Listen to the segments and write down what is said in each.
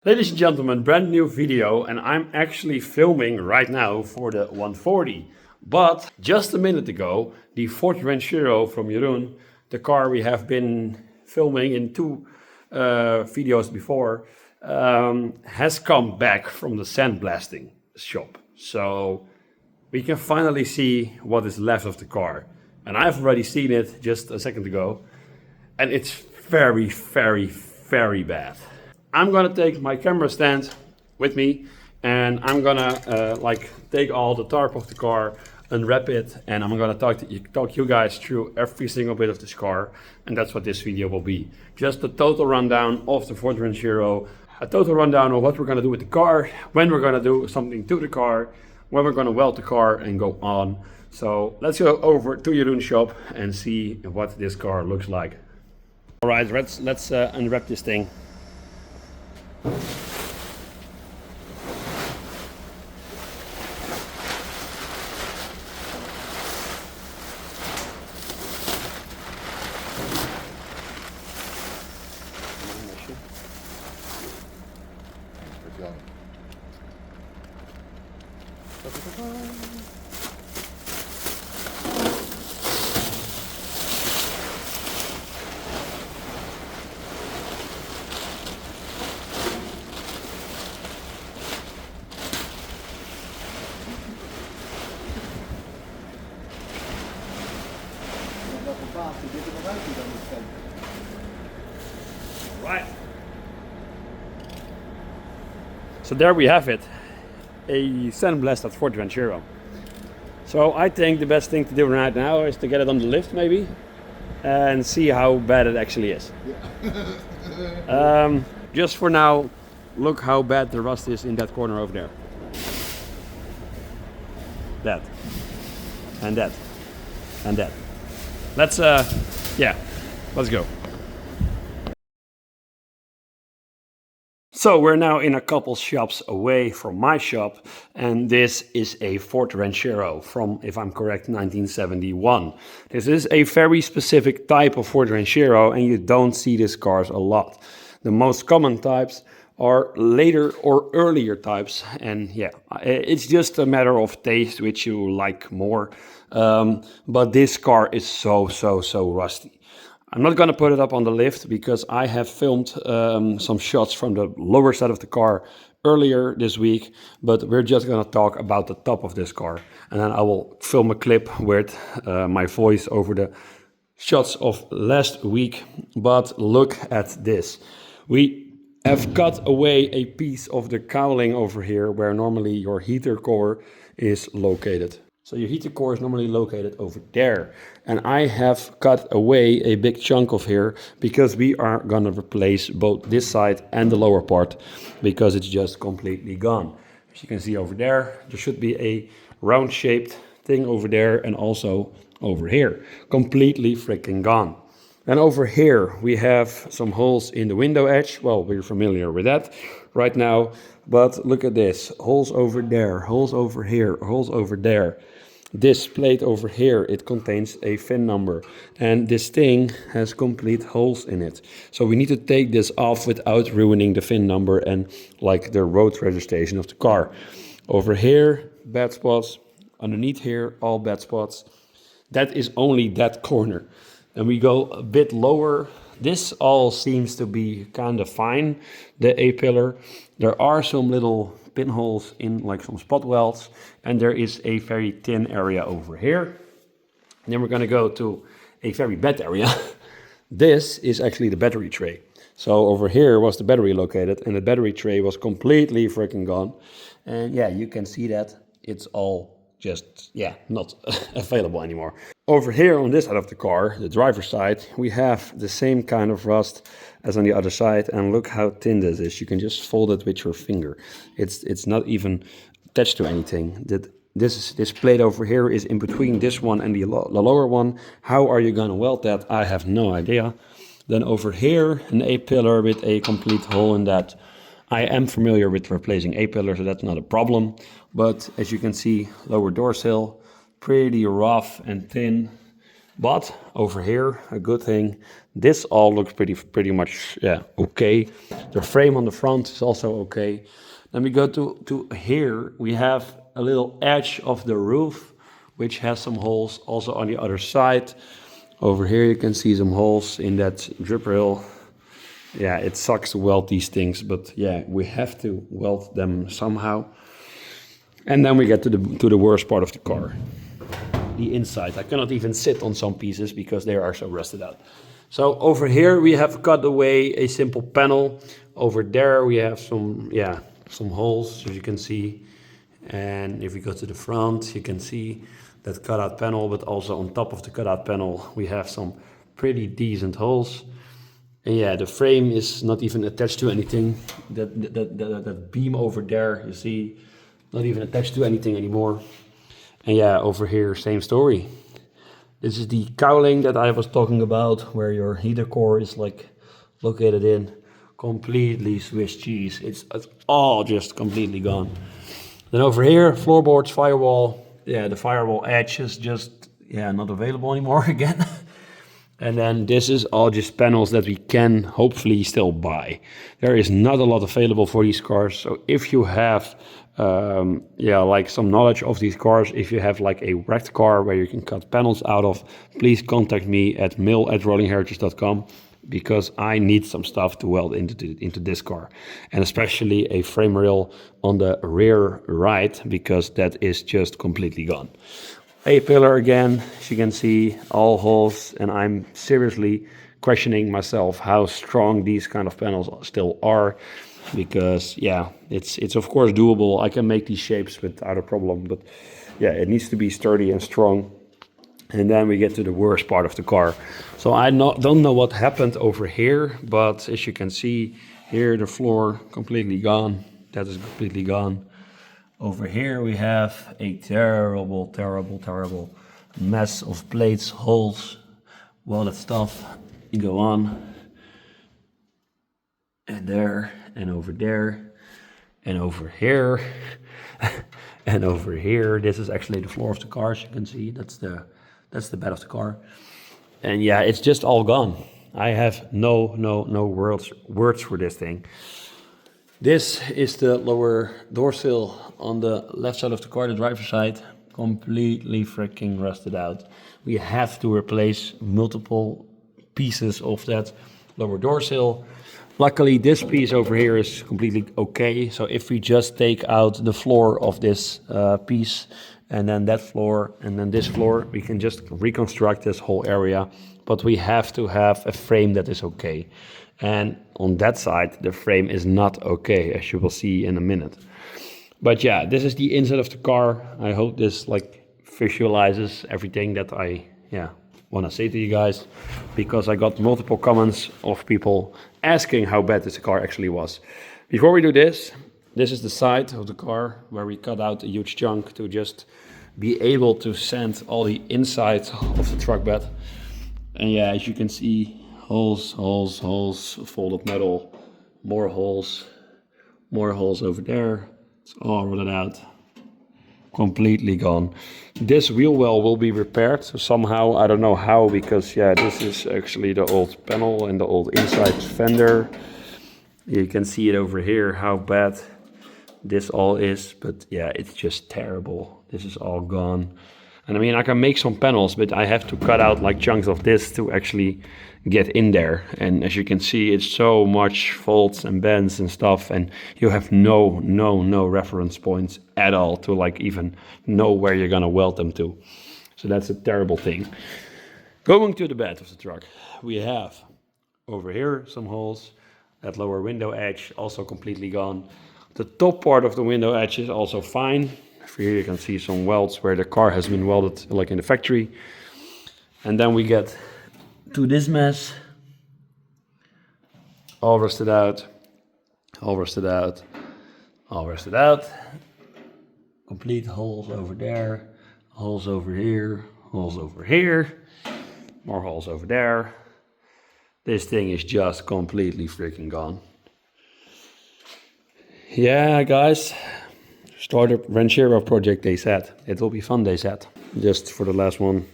Ladies and gentlemen, brand new video, and I'm actually filming right now for the 140. But just a minute ago, the Ford Ranchero from Jeroen, the car we have been filming in two videos before, has come back from the sandblasting shop. So we can finally see what is left of the car. And I've already seen it just a second ago, and it's very, very, very bad. I'm gonna take my camera stand with me, and I'm gonna take all the tarp of the car, unwrap it, and I'm gonna talk you guys through every single bit of this car, and that's what this video will be. Just a total rundown of the Ford Ranchero, a total rundown of what we're gonna do with the car, when we're gonna do something to the car, when we're gonna weld the car, and go on. So let's go over to Jeroen's shop and see what this car looks like. All right, let's unwrap this thing. Right. So there we have it, a sandblasted Ford Ranchero. So I think the best thing to do right now is to get it on the lift maybe and see how bad it actually is. Just for now, look how bad the rust is in that corner over there. That. And that. And that. Let's go. So we're now in a couple shops away from my shop, and this is a Ford Ranchero from, if I'm correct, 1971. This is a very specific type of Ford Ranchero, and you don't see these cars a lot. The most common types are later or earlier types, and yeah, it's just a matter of taste which you like more. But this car is so rusty. I'm not going to put it up on the lift because I have filmed some shots from the lower side of the car earlier this week, but we're just going to talk about the top of this car, and then I will film a clip with my voice over the shots of last week. But look at this. We have cut away a piece of the cowling over here where normally your heater core is located. So your heater core is normally located over there. And I have cut away a big chunk of here because we are going to replace both this side and the lower part because it's just completely gone. As you can see over there should be a round shaped thing over there and also over here. Completely freaking gone. And over here we have some holes in the window edge. Well, we're familiar with that right now. But look at this. Holes over there, holes over here, holes over there. This plate over here, it contains a VIN number, and this thing has complete holes in it. So we need to take this off without ruining the VIN number and like the road registration of the car. Over here, bad spots. Underneath here, all bad spots. That is only that corner. And we go a bit lower. This all seems to be kind of fine, the A-pillar. There are some little pinholes in like some spot welds, and there is a very thin area over here. And then we're going to go to a very bad area. This is actually the battery tray. So over here was the battery located, and the battery tray was completely freaking gone. And yeah, you can see that it's all just, yeah, not available anymore. Over here on this side of the car, the driver's side, we have the same kind of rust as on the other side, and look how thin this is. You can just fold it with your finger. It's not even attached to anything. This plate over here is in between this one and the lower one. How are you gonna weld that? I have no idea. Then over here, an A-pillar with a complete hole in that. I am familiar with replacing A-pillars, so that's not a problem. But as you can see, lower door sill, pretty rough and thin. But over here, a good thing, this all looks pretty much, yeah, okay. The frame on the front is also okay. Then we go to here, we have a little edge of the roof, which has some holes also on the other side. Over here you can see some holes in that drip rail. Yeah, it sucks to weld these things, but yeah, we have to weld them somehow. And then we get to the worst part of the car, the inside. I cannot even sit on some pieces because they are so rusted out. So over here we have cut away a simple panel. Over there we have some holes, as you can see. And if we go to the front, you can see that cutout panel, but also on top of the cutout panel we have some pretty decent holes. And yeah, the frame is not even attached to anything. That beam over there, you see, not even attached to anything anymore. And yeah, over here, same story. This is the cowling that I was talking about, where your heater core is like located in. Completely Swiss cheese. It's all just completely gone. Then over here, floorboards, firewall. Yeah, the firewall edge is just, yeah, not available anymore again. And then this is all just panels that we can hopefully still buy. There is not a lot available for these cars. So if you have, like some knowledge of these cars, if you have like a wrecked car where you can cut panels out of, please contact me at mail@rollingheritage.com, because I need some stuff to weld into this car. And especially a frame rail on the rear right, because that is just completely gone. A-pillar again, as you can see, all holes, and I'm seriously questioning myself how strong these kind of panels still are, because yeah, it's of course doable. I can make these shapes without a problem, but yeah, it needs to be sturdy and strong. And then we get to the worst part of the car. So I don't know what happened over here, but as you can see here, the floor completely gone. That is completely gone. Over here we have a terrible mess of plates, holes, welded stuff. You go on, and there, and over there, and over here, and over here. This is actually the floor of the car, as you can see. That's the bed of the car. And yeah, it's just all gone. I have no words for this thing. This is the lower door sill on the left side of the car, the driver's side, completely freaking rusted out. We have to replace multiple pieces of that lower door sill. Luckily, this piece over here is completely okay. So if we just take out the floor of this piece, and then that floor, and then this floor, we can just reconstruct this whole area. But we have to have a frame that is okay. And on that side, the frame is not okay, as you will see in a minute. But yeah, this is the inside of the car. I hope this like visualizes everything that I want to say to you guys, because I got multiple comments of people asking how bad this car actually was. Before we do this, this is the side of the car where we cut out a huge chunk to just be able to sand all the inside of the truck bed. And yeah, as you can see, holes, folded metal, more holes over there. It's all rotted out, completely gone. This wheel well will be repaired somehow. I don't know how, because yeah, this is actually the old panel and the old inside fender. You can see it over here, how bad this all is, but yeah, it's just terrible. This is all gone. And I mean, I can make some panels, but I have to cut out like chunks of this to actually get in there. And as you can see, it's so much folds and bends and stuff, and you have no reference points at all to like even know where you're gonna weld them to. So that's a terrible thing. Going to the bed of the truck, we have over here some holes. That lower window edge also completely gone. The top part of the window edge is also fine. Here you can see some welds where the car has been welded like in the factory. And then we get to this mess. All rusted out, all rusted out, all rusted out. Complete holes over there, holes over here, holes over here, more holes over there. This thing is just completely freaking gone. Yeah, guys. Startup Ranchero project, they said. It will be fun, they said. Just for the last one,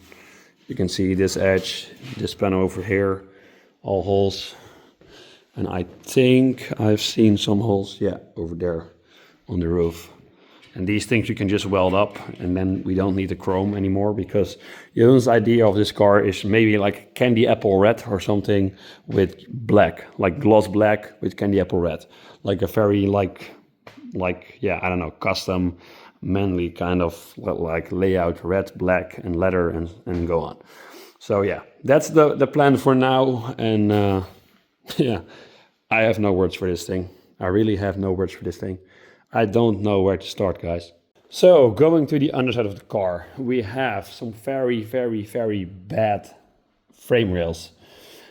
You can see this edge, this panel over here, all holes. And I think I've seen some holes, yeah, over there on the roof. And these things you can just weld up, and then we don't need the chrome anymore, because Jeroen's idea of this car is maybe like candy apple red or something with black, like gloss black with candy apple red. Like a very like yeah, I don't know, custom manly kind of like layout, red, black and leather and go on. So yeah, that's the plan for now. And yeah, I have no words for this thing. I really have no words for this thing. I don't know where to start, guys. So going to the underside of the car, we have some very, very, very bad frame rails.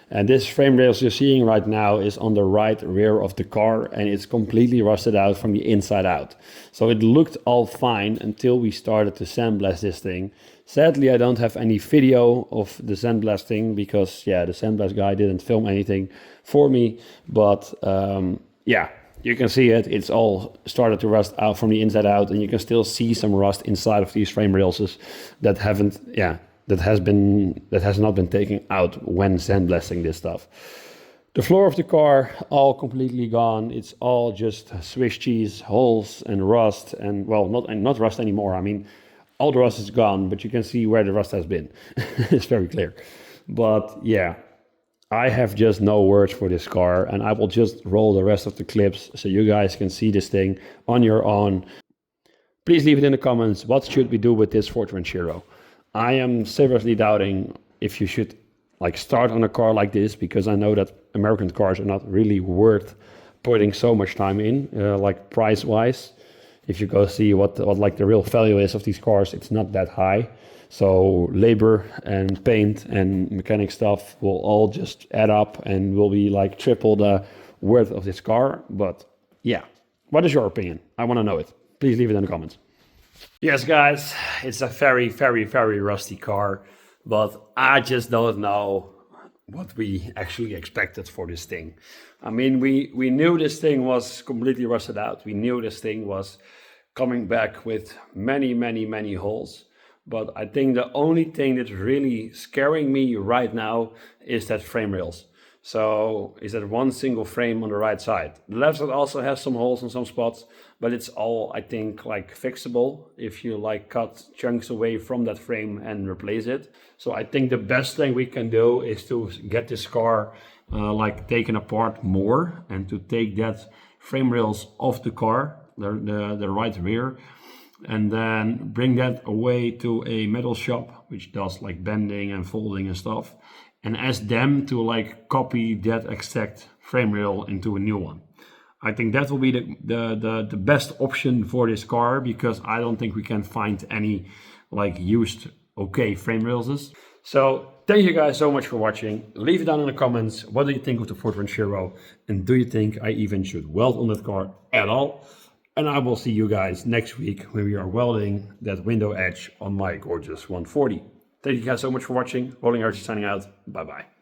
And this frame rails you're seeing right now is on the right rear of the car, and it's completely rusted out from the inside out. So it looked all fine until we started to sandblast this thing. Sadly, I don't have any video of the sandblasting because, yeah, the sandblast guy didn't film anything for me. But yeah, you can see it. It's all started to rust out from the inside out, and you can still see some rust inside of these frame rails that haven't, yeah, that has not been taken out when sandblasting this stuff. The floor of the car all completely gone. It's all just Swiss cheese holes and rust, and well, not rust anymore. I mean, all the rust is gone, but you can see where the rust has been. It's very clear. But yeah, I have just no words for this car, and I will just roll the rest of the clips so you guys can see this thing on your own. Please leave it in the comments. What should we do with this Ford Ranchero? I am seriously doubting if you should like start on a car like this, because I know that American cars are not really worth putting so much time in, like price wise. If you go see what like the real value is of these cars, it's not that high. So labor and paint and mechanic stuff will all just add up and will be like triple the worth of this car. But yeah, what is your opinion? I want to know it. Please leave it in the comments. Yes, guys, it's a very, very, very rusty car, but I just don't know what we actually expected for this thing. I mean, we knew this thing was completely rusted out. We knew this thing was coming back with many, many, many holes. But I think the only thing that's really scaring me right now is that frame rails. So is that one single frame on the right side. The left side also has some holes in some spots, but it's all, I think, like fixable if you like cut chunks away from that frame and replace it. So I think the best thing we can do is to get this car like taken apart more, and to take that frame rails off the car, the right rear, and then bring that away to a metal shop which does like bending and folding and stuff, and ask them to like copy that exact frame rail into a new one. I think that will be the best option for this car, because I don't think we can find any like used okay frame rails. So thank you guys so much for watching. Leave it down in the comments. What do you think of the Ford Ranchero? And do you think I even should weld on that car at all? And I will see you guys next week when we are welding that window edge on my gorgeous 140. Thank you guys so much for watching. Rolling Archie signing out. Bye bye.